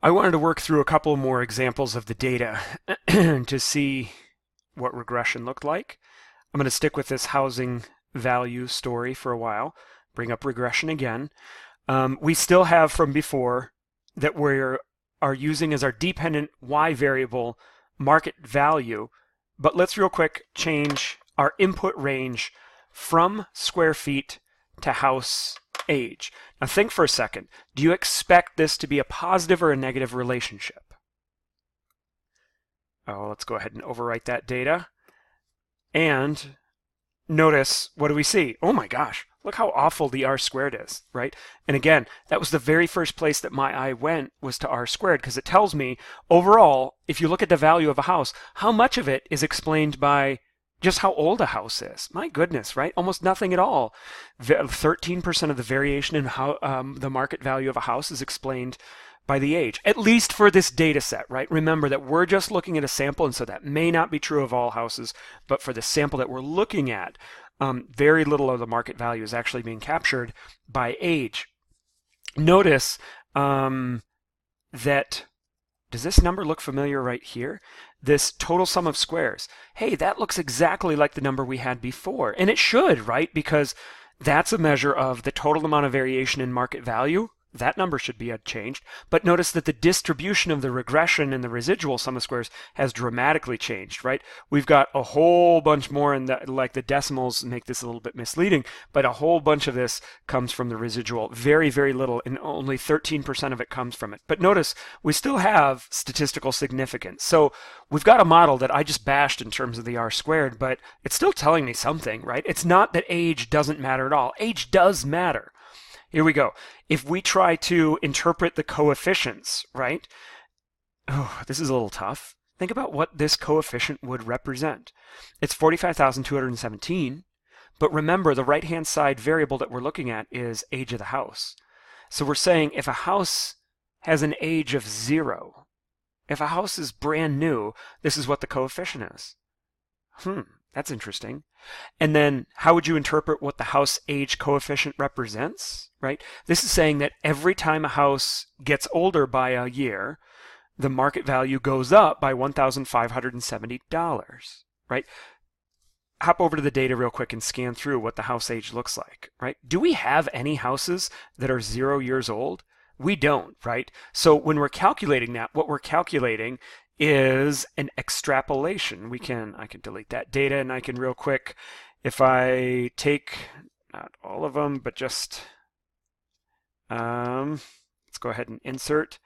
I wanted to work through a couple more examples of the data to see what regression looked like. I'm going to stick with this housing value story for a while, bring up regression again. We still have from before that we are using as our dependent y variable market value, but let's real quick change our input range from square feet to house age. Now think for a second. Do you expect this to be a positive or a negative relationship? Oh, let's go ahead and overwrite that data. And notice, what do we see? Oh my gosh, look how awful the r squared is, right? And again, that was the very first place that my eye went, was to r squared, because it tells me overall, if you look at the value of a house, how much of it is explained by just how old a house is. My goodness, right? Almost nothing at all. 13% of the variation in how the market value of a house is explained by the age, at least for this data set, right? Remember that we're just looking at a sample, and so that may not be true of all houses, but for the sample that we're looking at, very little of the market value is actually being captured by age. Notice that, does this number look familiar right here? This total sum of squares. Hey, that looks exactly like the number we had before. And it should, right? Because that's a measure of the total amount of variation in market value. That number should be unchanged. But notice that the distribution of the regression and the residual sum of squares has dramatically changed, right? We've got a whole bunch more, and like the decimals make this a little bit misleading, but a whole bunch of this comes from the residual. Very, very little, and only 13% of it comes from it. But notice we still have statistical significance. So we've got a model that I just bashed in terms of the r squared, but it's still telling me something, right? It's not that age doesn't matter at all. Age does matter. Here we go. If we try to interpret the coefficients, right? Oh, this is a little tough. Think about what this coefficient would represent. It's 45,217, but remember the right-hand side variable that we're looking at is age of the house. So we're saying if a house has an age of 0, if a house is brand new, this is what the coefficient is. That's interesting. And then how would you interpret what the house age coefficient represents, right? This is saying that every time a house gets older by a year, the market value goes up by $1,570, right? Hop over to the data real quick and scan through what the house age looks like, right? Do we have any houses that are 0 years old? We don't, right? So when we're calculating that, what we're calculating is an extrapolation. I can delete that data, and I can real quick, if I take, not all of them, but just, let's go ahead and insert.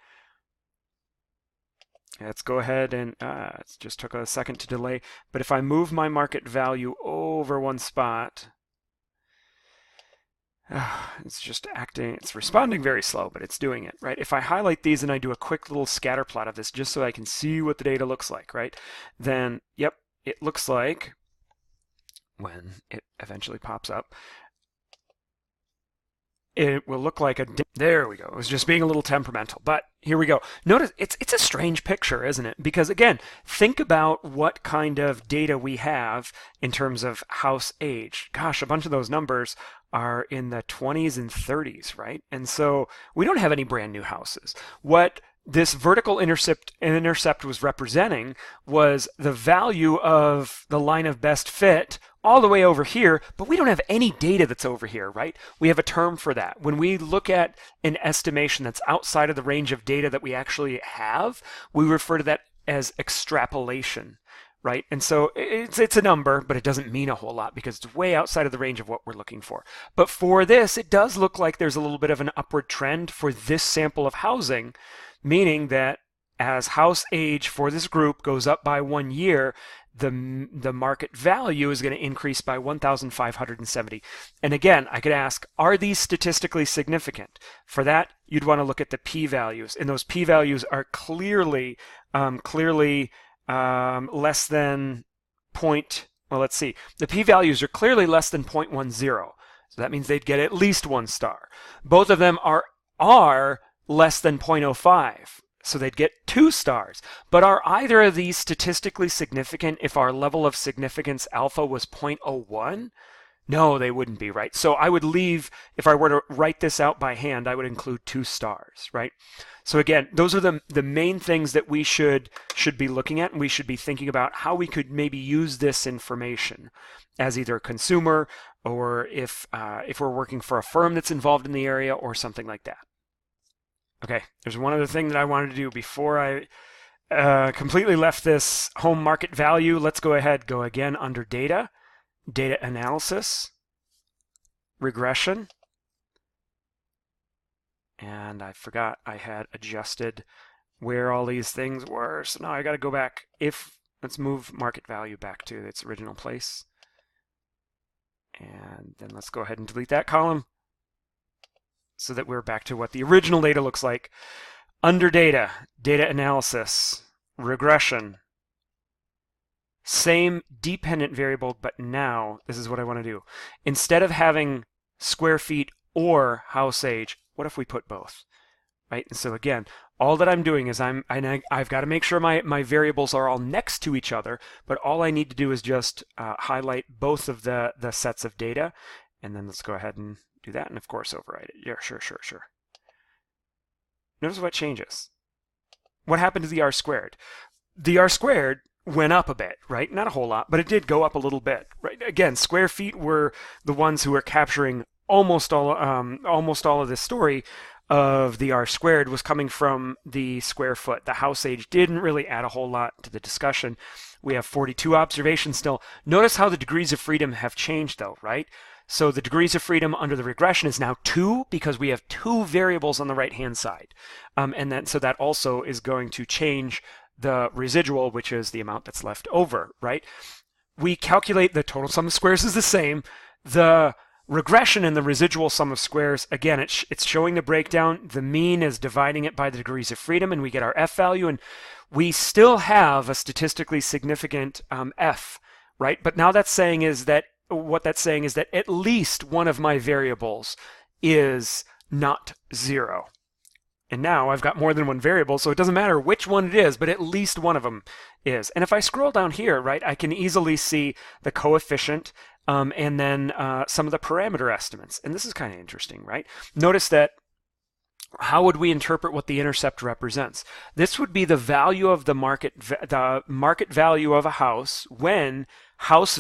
Let's go ahead and, it just took a second to delay, but if I move my market value over one spot, it's just acting, it's responding very slow, but it's doing it, right? If I highlight these and I do a quick little scatter plot of this just so I can see what the data looks like, right? Then, yep, it looks like, when it eventually pops up, it will look like there we go. It was just being a little temperamental, but here we go. Notice it's a strange picture, isn't it? Because again, think about what kind of data we have in terms of house age. Gosh, a bunch of those numbers are in the 20s and 30s, right? And so we don't have any brand new houses. What this vertical intercept was representing was the value of the line of best fit all the way over here, but we don't have any data that's over here, right? We have a term for that. When we look at an estimation that's outside of the range of data that we actually have, we refer to that as extrapolation, right? And so it's a number, but it doesn't mean a whole lot because it's way outside of the range of what we're looking for. But for this, it does look like there's a little bit of an upward trend for this sample of housing, meaning that as house age for this group goes up by 1 year, the market value is going to increase by 1,570. And again, I could ask, are these statistically significant? For that, you'd want to look at the p-values, and those p-values are clearly less than well, let's see. The p-values are clearly less than 0.10. So that means they'd get at least 1 star. Both of them are less than 0.05. So they'd get 2 stars. But are either of these statistically significant if our level of significance alpha was 0.01? No, they wouldn't be, right? So I would leave, if I were to write this out by hand, I would include 2 stars, right? So again, those are the main things that we should be looking at, and we should be thinking about how we could maybe use this information as either a consumer, or if we're working for a firm that's involved in the area or something like that. Okay, there's one other thing that I wanted to do before I completely left this home market value. Let's go ahead, go again under data, data analysis, regression, and I forgot I had adjusted where all these things were, so now I got to go back. Let's move market value back to its original place, and then let's go ahead and delete that column so that we're back to what the original data looks like. Under data, data analysis, regression, same dependent variable, but now this is what I want to do. Instead of having square feet or house age, what if we put both? Right? And so again, all that I'm doing is I've got to make sure my variables are all next to each other, but all I need to do is just highlight both of the sets of data, and then let's go ahead and do that, and of course override it. Yeah, sure. Notice what changes. What happened to the r squared? The r squared went up a bit, right? Not a whole lot, but it did go up a little bit, right? Again, square feet were the ones who were capturing almost all of this story of the r squared was coming from the square foot. The house age didn't really add a whole lot to the discussion. We have 42 observations still. Notice how the degrees of freedom have changed though, right? So the degrees of freedom under the regression is now 2 because we have 2 variables on the right-hand side. So that also is going to change the residual, which is the amount that's left over, right? We calculate the total sum of squares is the same. The regression and the residual sum of squares, again, it's showing the breakdown. The mean is dividing it by the degrees of freedom, and we get our F value, and we still have a statistically significant F, right? But now what that's saying is that at least one of my variables is not 0. And now I've got more than one variable, so it doesn't matter which one it is, but at least one of them is. And if I scroll down here, right, I can easily see the coefficient and then some of the parameter estimates. And this is kind of interesting, right? Notice that how would we interpret what the intercept represents? This would be the value of the market value of a house when house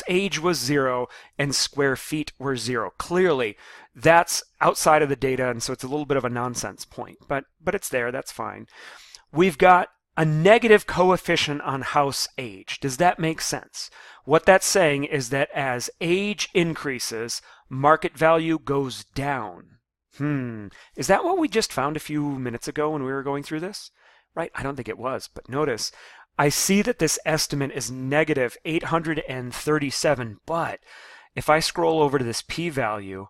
age was 0 and square feet were 0. Clearly, that's outside of the data, and so it's a little bit of a nonsense point, but it's there. That's fine. We've got a negative coefficient on house age. Does that make sense? What that's saying is that as age increases, market value goes down. Is that what we just found a few minutes ago when we were going through this? Right? I don't think it was, but notice I see that this estimate is negative 837, but if I scroll over to this p-value,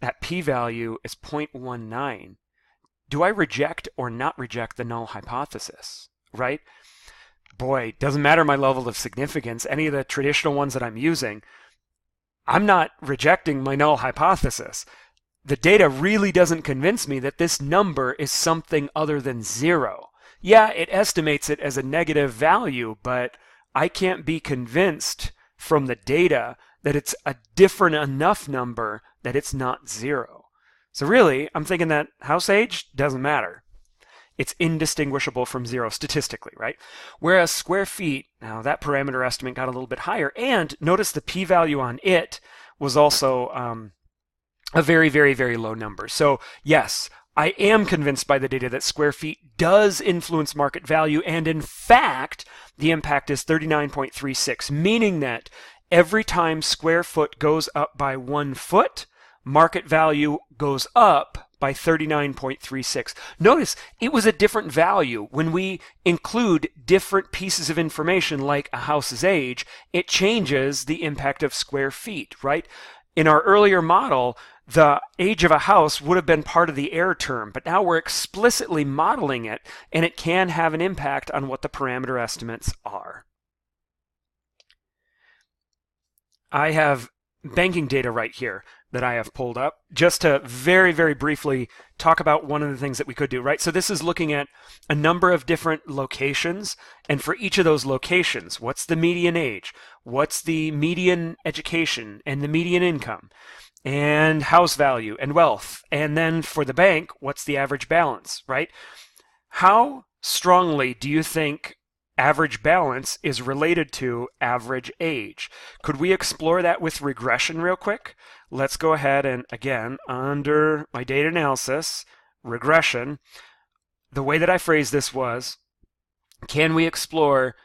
that p-value is 0.19. Do I reject or not reject the null hypothesis, right? Boy, doesn't matter my level of significance, any of the traditional ones that I'm using, I'm not rejecting my null hypothesis. The data really doesn't convince me that this number is something other than 0. Yeah, it estimates it as a negative value, but I can't be convinced from the data that it's a different enough number that it's not 0. So really, I'm thinking that house age doesn't matter. It's indistinguishable from 0 statistically, right? Whereas square feet, now that parameter estimate got a little bit higher, and notice the p-value on it was also a very, very, very low number. So yes, I am convinced by the data that square feet does influence market value, and in fact, the impact is 39.36, meaning that every time square foot goes up by 1 foot, market value goes up by 39.36. Notice it was a different value. When we include different pieces of information like a house's age, it changes the impact of square feet, right? In our earlier model, the age of a house would have been part of the error term, but now we're explicitly modeling it, and it can have an impact on what the parameter estimates are. I have banking data right here. that I have pulled up just to very, very briefly talk about one of the things that we could do, right? So this is looking at a number of different locations, and for each of those locations, what's the median age? What's the median education and the median income? And house value and wealth. And then for the bank, what's the average balance, right? How strongly do you think average balance is related to average age? Could we explore that with regression real quick? Let's go ahead and, again, under my data analysis, regression, the way that I phrased this was, can we explore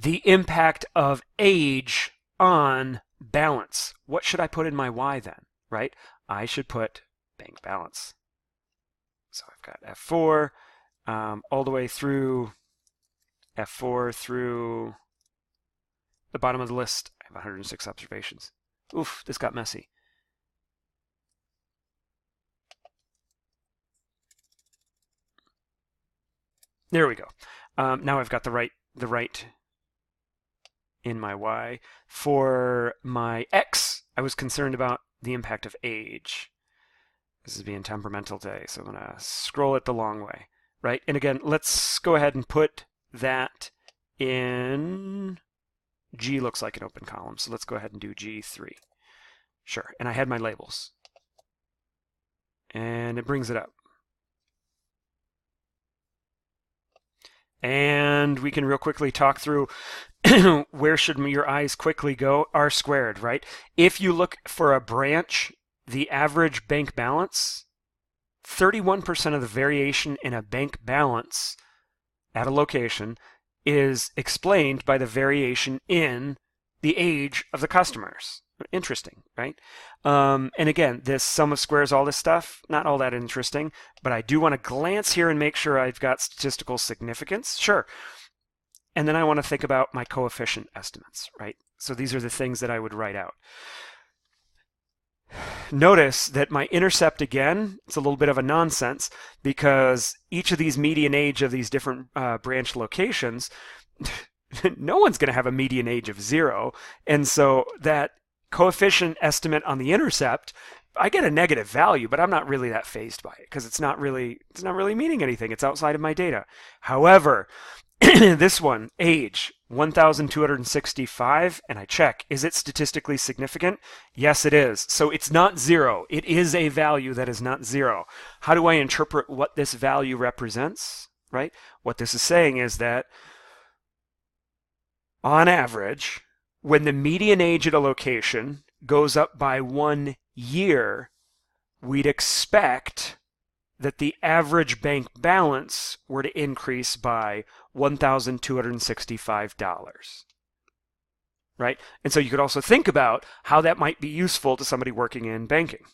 the impact of age on balance? What should I put in my Y then, right? I should put bank balance. So I've got F4 all the way through F4 through the bottom of the list. I have 106 observations. Oof, this got messy. There we go. Now I've got the right in my Y. For my X, I was concerned about the impact of age. This is being temperamental day, so I'm going to scroll it the long way, right? And again, let's go ahead and put that in G. Looks like an open column, so let's go ahead and do G3. Sure, and I had my labels. And it brings it up. And we can real quickly talk through where should your eyes quickly go? R squared, right? If you look for a branch, the average bank balance, 31% of the variation in a bank balance at a location is explained by the variation in the age of the customers. Interesting, right? And again, this sum of squares, all this stuff, not all that interesting, but I do want to glance here and make sure I've got statistical significance. Sure. And then I want to think about my coefficient estimates, right? So these are the things that I would write out. Notice that my intercept, again, it's a little bit of a nonsense because each of these median age of these different branch locations, no one's going to have a median age of 0. And so that coefficient estimate on the intercept, I get a negative value, but I'm not really that fazed by it because it's not really meaning anything. It's outside of my data. However, this one, age, 1,265, and I check, is it statistically significant? Yes, it is. So it's not 0. It is a value that is not 0. How do I interpret what this value represents, right? What this is saying is that on average, when the median age at a location goes up by 1 year, we'd expect that the average bank balance were to increase by $1,265, right? And so you could also think about how that might be useful to somebody working in banking.